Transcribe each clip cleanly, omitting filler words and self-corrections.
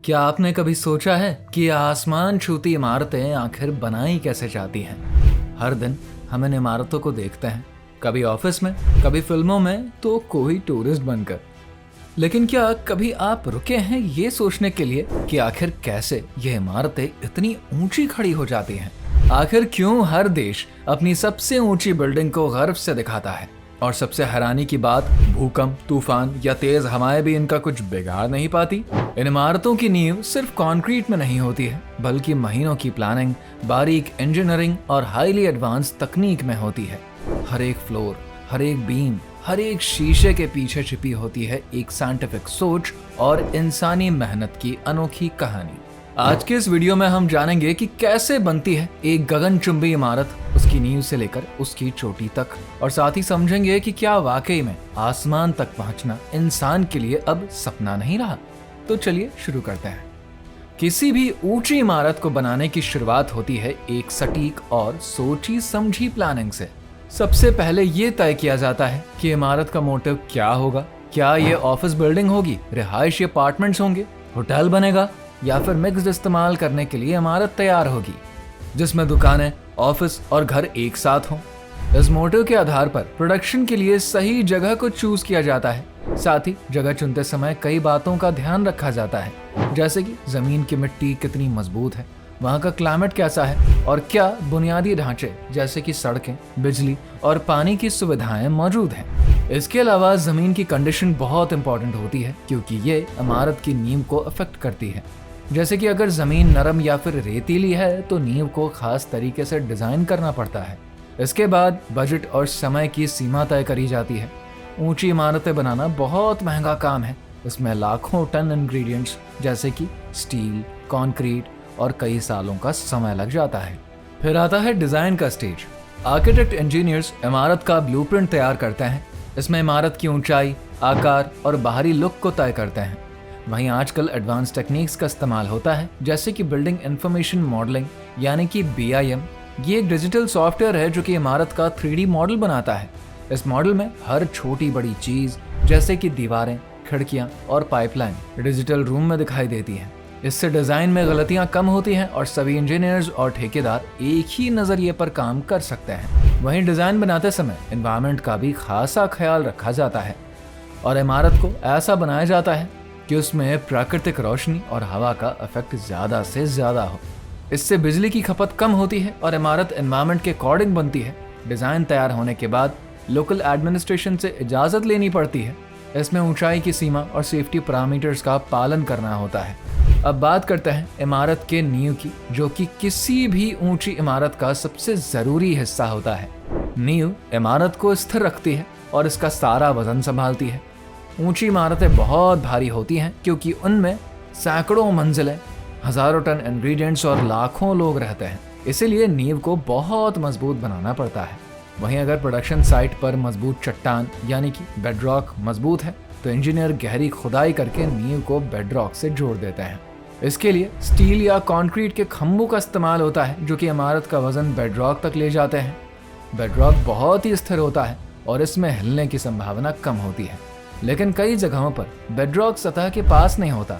क्या आपने कभी सोचा है कि आसमान छूती इमारतें आखिर बनाई कैसे जाती हैं? हर दिन हम इन इमारतों को देखते हैं, कभी ऑफिस में, कभी फिल्मों में, तो कोई टूरिस्ट बनकर। लेकिन क्या कभी आप रुके हैं ये सोचने के लिए कि आखिर कैसे ये इमारतें इतनी ऊंची खड़ी हो जाती हैं? आखिर क्यों हर देश अपनी सबसे ऊंची बिल्डिंग को गर्व से दिखाता है? और सबसे हैरानी की बात, भूकंप, तूफान या तेज हवाएं भी इनका कुछ बिगाड़ नहीं पाती। इन इमारतों की नींव सिर्फ कंक्रीट में नहीं होती है, बल्कि महीनों की प्लानिंग, बारीक इंजीनियरिंग और हाईली एडवांस तकनीक में होती है। हर एक फ्लोर, हर एक बीम, हर एक शीशे के पीछे छिपी होती है एक साइंटिफिक सोच और इंसानी मेहनत की अनोखी कहानी। आज के इस वीडियो में हम जानेंगे कि कैसे बनती है एक गगनचुंबी इमारत, उसकी नींव से लेकर उसकी चोटी तक, और साथ ही समझेंगे कि क्या वाकई में आसमान तक पहुंचना इंसान के लिए अब सपना नहीं रहा। तो चलिए शुरू करते हैं। किसी भी ऊंची इमारत को बनाने की शुरुआत होती है एक सटीक और सोची समझी प्लानिंग से। सबसे पहले ये तय किया जाता है कि इमारत का मोटिव क्या होगा। क्या ये ऑफिस बिल्डिंग होगी, रिहायशी अपार्टमेंट्स होंगे, होटल बनेगा, या फिर मिक्स्ड इस्तेमाल करने के लिए इमारत तैयार होगी जिसमें दुकानें, ऑफिस और घर एक साथ हों। इस मोटिव के आधार पर प्रोडक्शन के लिए सही जगह को चूज किया जाता है। साथ ही जगह चुनते समय कई बातों का ध्यान रखा जाता है, जैसे कि जमीन की मिट्टी कितनी मजबूत है, वहाँ का क्लाइमेट कैसा है, और क्या बुनियादी ढांचे जैसे कि सड़कें, बिजली और पानी की सुविधाएं मौजूद हैं। इसके अलावा जमीन की कंडीशन बहुत इंपॉर्टेंट होती है, क्योंकि ये इमारत की नींव को अफेक्ट करती है। जैसे कि अगर जमीन नरम या फिर रेतीली है तो नींव को खास तरीके से डिजाइन करना पड़ता है। इसके बाद बजट और समय की सीमा तय करी जाती है। ऊंची इमारतें बनाना बहुत महंगा काम है। इसमें लाखों टन इंग्रेडिएंट्स जैसे कि स्टील, कंक्रीट और कई सालों का समय लग जाता है। फिर आता है डिजाइन का स्टेज। आर्किटेक्ट इंजीनियर्स इमारत का ब्लूप्रिंट तैयार करते हैं। इसमें इमारत की ऊंचाई, आकार और बाहरी लुक को तय करते हैं। वहीं आजकल एडवांस टेक्निक्स का इस्तेमाल होता है, जैसे कि बिल्डिंग इंफॉर्मेशन मॉडलिंग यानी कि BIM। ये एक डिजिटल सॉफ्टवेयर है जो कि इमारत का 3D मॉडल बनाता है। इस मॉडल में हर छोटी बड़ी चीज जैसे कि दीवारें, खिड़कियां और पाइपलाइन डिजिटल रूम में दिखाई देती है। इससे डिजाइन में गलतियां कम होती हैं और सभी इंजीनियर्स और ठेकेदार एक ही नजरिए पर काम कर सकते हैं। वहीं डिजाइन बनाते समय एनवायरनमेंट का भी खासा ख्याल रखा जाता है और इमारत को ऐसा बनाया जाता है कि उसमें प्राकृतिक रोशनी और हवा का इफेक्ट ज्यादा से ज्यादा हो। इससे बिजली की खपत कम होती है और इमारत एनवायरनमेंट के अकॉर्डिंग बनती है। डिजाइन तैयार होने के बाद लोकल एडमिनिस्ट्रेशन से इजाजत लेनी पड़ती है। इसमें ऊंचाई की सीमा और सेफ्टी पैरामीटर्स का पालन करना होता है। अब बात करते हैं इमारत के नींव की, जो कि किसी भी ऊंची इमारत का सबसे जरूरी हिस्सा होता है। नींव इमारत को स्थिर रखती है और इसका सारा वजन संभालती है। ऊंची इमारतें बहुत भारी होती हैं क्योंकि उनमें सैकड़ों मंजिलें, हजारों टन इंग्रेडिएंट्स और लाखों लोग रहते हैं। इसीलिए नींव को बहुत मजबूत बनाना पड़ता है। वहीं अगर प्रोडक्शन साइट पर मजबूत चट्टान यानी कि बेडरॉक मजबूत है तो इंजीनियर गहरी खुदाई करके नींव को बेडरॉक से जोड़ देते हैं। इसके लिए स्टील या कंक्रीट के खंभों का इस्तेमाल होता है, जो कि इमारत का वजन बेडरॉक तक ले जाते हैं। बेडरॉक बहुत ही स्थिर होता है और इसमें हिलने की संभावना कम होती है, लेकिन कई जगहों पर बेडरॉक सतह के पास नहीं होता।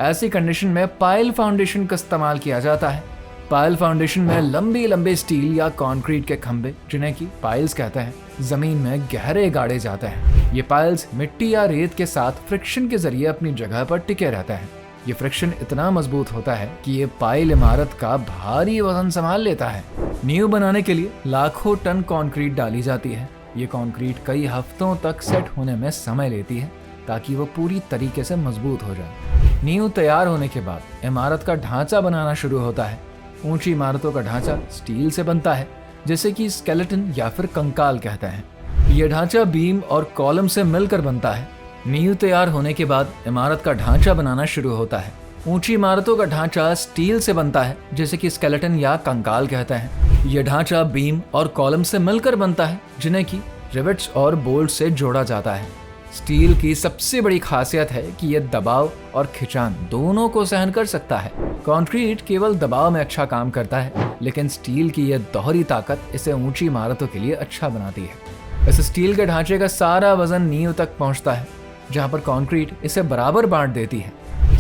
ऐसी कंडीशन में पाइल फाउंडेशन का इस्तेमाल किया जाता है। पाइल फाउंडेशन में लंबी लंबे स्टील या कंक्रीट के खंभे, जिन्हें कि पाइल्स कहते हैं, जमीन में गहरे गाड़े जाते हैं। ये पाइल्स मिट्टी या रेत के साथ फ्रिक्शन के जरिए अपनी जगह पर टिके रहते हैं। ये फ्रिक्शन इतना मजबूत होता है कि ये पाइल इमारत का भारी वजन संभाल लेता है। नींव बनाने के लिए लाखों टन कंक्रीट डाली जाती है। ये कंक्रीट कई हफ्तों तक सेट होने में समय लेती है ताकि वो पूरी तरीके से मजबूत हो जाए। नींव तैयार होने के बाद इमारत का ढांचा बनाना शुरू होता है। ऊंची इमारतों का ढांचा स्टील से बनता है, जिसे कि स्केलेटन या फिर कंकाल कहते हैं। ये ढांचा बीम और कॉलम से मिलकर बनता है। नींव तैयार होने के बाद इमारत का ढांचा बनाना शुरू होता है। ऊंची इमारतों का ढांचा स्टील से बनता है, जिसे कि स्केलेटन या कंकाल कहते हैं। यह ढांचा बीम और कॉलम से मिलकर बनता है, जिन्हें कि रिवेट्स और बोल्ट से जोड़ा जाता है। स्टील की सबसे बड़ी खासियत है कि यह दबाव और खिंचान दोनों को सहन कर सकता है। कंक्रीट केवल दबाव में अच्छा काम करता है, लेकिन स्टील की यह दोहरी ताकत इसे ऊंची इमारतों के लिए अच्छा बनाती है। इस स्टील के ढांचे का सारा वजन नींव तक पहुंचता है, जहां पर कंक्रीट इसे बराबर बांट देती है।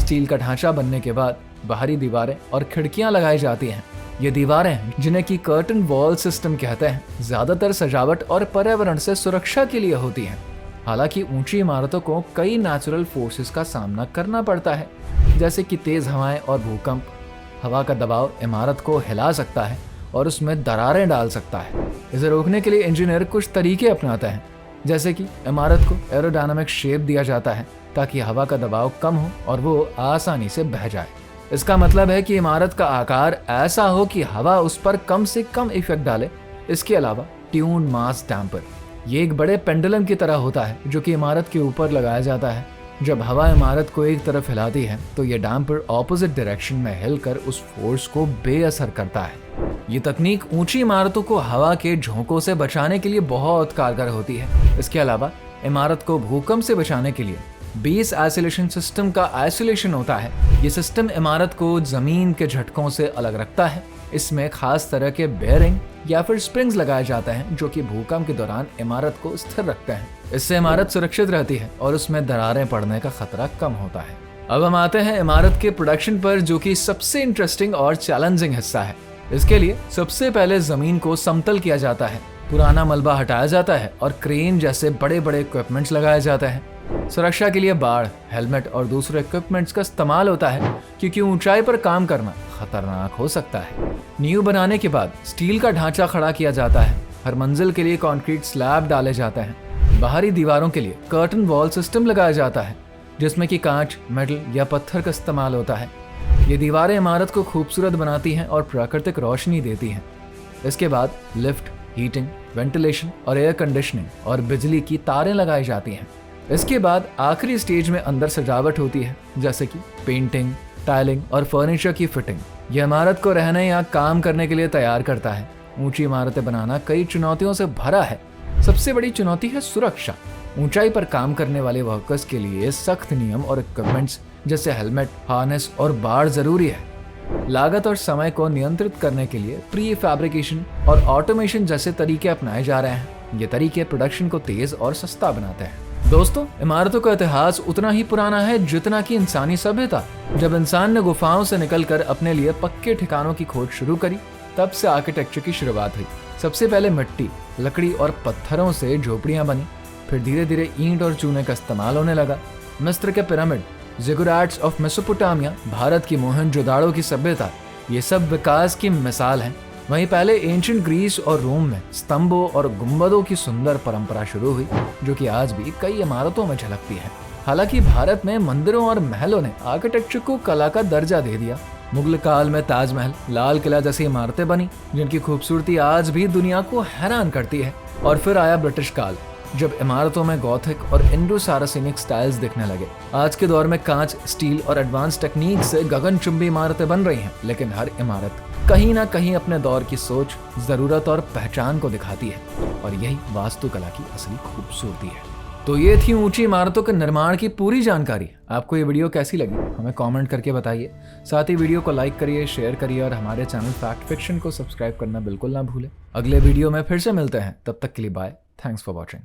स्टील का ढांचा बनने के बाद बाहरी दीवारें और खिड़कियां लगाई जाती हैं। ये दीवारें, जिन्हें की कर्टन वॉल सिस्टम कहते हैं, ज्यादातर सजावट और पर्यावरण से सुरक्षा के लिए होती हैं। हालांकि ऊंची इमारतों को कई नेचुरल फोर्सेस का सामना करना पड़ता है, जैसे कि तेज हवाएं और भूकंप। हवा का दबाव इमारत को हिला सकता है और उसमें दरारें डाल सकता है। इसे रोकने के लिए इंजीनियर कुछ तरीके अपनाते हैं, जैसे कि इमारत को एरोडायनामिक शेप दिया जाता है ताकि हवा का दबाव कम हो और वो आसानी से बह जाए। इसका मतलब है कि इमारत का आकार ऐसा हो कि हवा उस पर कम से कम इफेक्ट डाले। इसके अलावा ट्यून्ड मास डैम्पर, ये एक बड़े पेंडुलम की तरह होता है जो कि इमारत के ऊपर लगाया जाता है। जब हवा इमारत को एक तरफ हिलाती है तो ये डैम्पर ऑपोजिट डायरेक्शन में हिलकर उस फोर्स को बेअसर करता है। ये तकनीक ऊंची इमारतों को हवा के झोंकों से बचाने के लिए बहुत कारगर होती है। इसके अलावा इमारत को भूकंप से बचाने के लिए बेस आइसोलेशन सिस्टम का आइसोलेशन होता है। ये सिस्टम इमारत को जमीन के झटकों से अलग रखता है। इसमें खास तरह के बेयरिंग या फिर स्प्रिंग्स लगाए जाते हैं जो कि भूकंप के दौरान इमारत को स्थिर रखते हैं। इससे इमारत सुरक्षित रहती है और उसमें दरारें पड़ने का खतरा कम होता है। अब हम आते हैं इमारत के प्रोडक्शन पर, जो कि सबसे इंटरेस्टिंग और चैलेंजिंग हिस्सा है। इसके लिए सबसे पहले जमीन को समतल किया जाता है, पुराना मलबा हटाया जाता है और क्रेन जैसे बड़े बड़े इक्विपमेंट्स लगाए जाते हैं। सुरक्षा के लिए बाड़, हेलमेट और दूसरे इक्विपमेंट्स का इस्तेमाल होता है, क्योंकि ऊंचाई पर काम करना खतरनाक हो सकता है। नींव बनाने के बाद स्टील का ढांचा खड़ा किया जाता है। हर मंजिल के लिए कंक्रीट स्लैब डाले जाते हैं। बाहरी दीवारों के लिए कर्टन वॉल सिस्टम लगाया जाता है, जिसमें कि कांच, मेटल या पत्थर का इस्तेमाल होता है। ये दीवारें इमारत को खूबसूरत बनाती हैं और प्राकृतिक रोशनी देती हैं। इसके बाद लिफ्ट, हीटिंग, वेंटिलेशन और एयर कंडीशनिंग और बिजली की तारें लगाई जाती हैं। इसके बाद आखिरी स्टेज में अंदर सजावट होती है, जैसे कि पेंटिंग, टाइलिंग और फर्नीचर की फिटिंग। यह इमारत को रहने या काम करने के लिए तैयार करता है। ऊंची इमारतें बनाना कई चुनौतियों से भरा है। सबसे बड़ी चुनौती है सुरक्षा। ऊंचाई पर काम करने वाले वर्कर्स के लिए सख्त नियम और इक्विपमेंट्स जैसे हेलमेट, हार्नेस और बाड़ जरूरी है। लागत और समय को नियंत्रित करने के लिए प्री फैब्रिकेशन और ऑटोमेशन जैसे तरीके अपनाए जा रहे हैं। ये तरीके प्रोडक्शन को तेज और सस्ता बनाते हैं। दोस्तों, इमारतों का इतिहास उतना ही पुराना है जितना कि इंसानी सभ्यता। जब इंसान ने गुफाओं से निकलकर अपने लिए पक्के ठिकानों की खोज शुरू करी, तब से आर्किटेक्चर की शुरुआत हुई। सबसे पहले मिट्टी, लकड़ी और पत्थरों से झोपड़ियां बनी, फिर धीरे धीरे ईंट और चूने का इस्तेमाल होने लगा। मिस्र के पिरामिड, जिगुरैट्स ऑफ मेसोपोटामिया, भारत की मोहनजोदाड़ो की सभ्यता, ये सब विकास की मिसाल हैं। वहीं पहले एंशिएंट ग्रीस और रोम में स्तंभों और गुंबदों की सुंदर परंपरा शुरू हुई, जो कि आज भी कई इमारतों में झलकती है। हालांकि भारत में मंदिरों और महलों ने आर्किटेक्चर को कला का दर्जा दे दिया। मुगल काल में ताजमहल, लाल किला जैसी इमारतें बनी, जिनकी खूबसूरती आज भी दुनिया को हैरान करती है। और फिर आया ब्रिटिश काल, जब इमारतों में गॉथिक और इंडो सारासेनिक स्टाइल्स दिखने लगे। आज के दौर में कांच, स्टील और एडवांस टेक्निक से गगनचुंबी इमारतें बन रही हैं, लेकिन हर इमारत कहीं ना कहीं अपने दौर की सोच, जरूरत और पहचान को दिखाती है, और यही वास्तुकला की असली खूबसूरती है। तो ये थी ऊंची इमारतों के निर्माण की पूरी जानकारी। आपको ये वीडियो कैसी लगी हमें कमेंट करके बताइए। साथ ही वीडियो को लाइक करिए, शेयर करिए और हमारे चैनल फैक्ट फिक्शन को सब्सक्राइब करना बिल्कुल ना भूलें। अगले वीडियो में फिर से मिलते हैं, तब तक के लिए बाय। Thanks for watching.